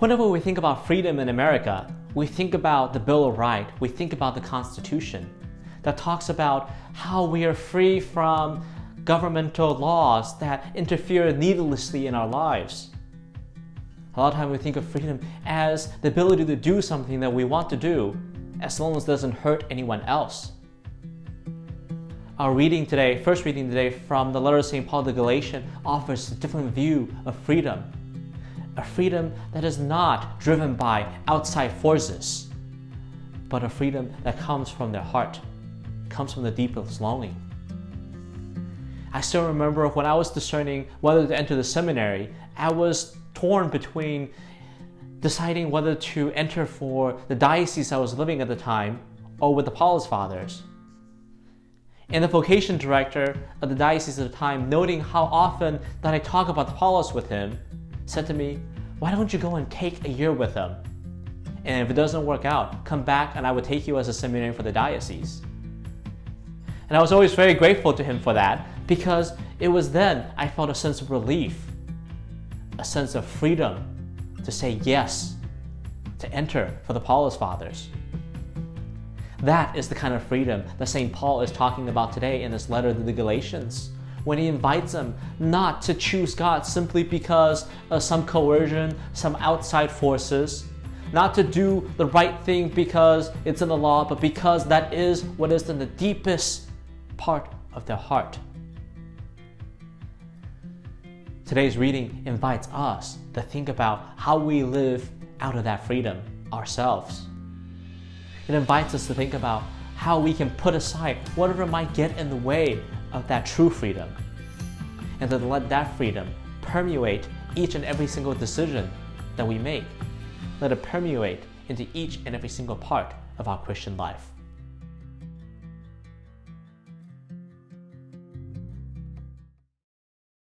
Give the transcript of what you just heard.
Whenever we think about freedom in America, we think about the Bill of Rights, we think about the Constitution that talks about how we are free from governmental laws that interfere needlessly in our lives. A lot of times we think of freedom as the ability to do something that we want to do, as long as it doesn't hurt anyone else. Our first reading today from the letter of St. Paul to Galatians offers a different view of freedom. A freedom that is not driven by outside forces, but a freedom that comes from their heart, comes from the deepest longing. I still remember when I was discerning whether to enter the seminary, I was torn between deciding whether to enter for the diocese I was living at the time or with the Paulist Fathers. And the vocation director of the diocese at the time, noting how often that I talk about the Paulist with him, said to me, "Why don't you go and take a year with them? And if it doesn't work out, come back and I would take you as a seminarian for the diocese." And I was always very grateful to him for that, because it was then I felt a sense of relief, a sense of freedom to say yes, to enter for the Paulist Fathers. That is the kind of freedom that St. Paul is talking about today in this letter to the Galatians, when he invites them not to choose God simply because of some coercion, some outside forces, not to do the right thing because it's in the law, but because that is what is in the deepest part of their heart. Today's reading invites us to think about how we live out of that freedom ourselves. It invites us to think about how we can put aside whatever might get in the way of that true freedom, and to let that freedom permeate each and every single decision that we make. Let it permeate into each and every single part of our Christian life.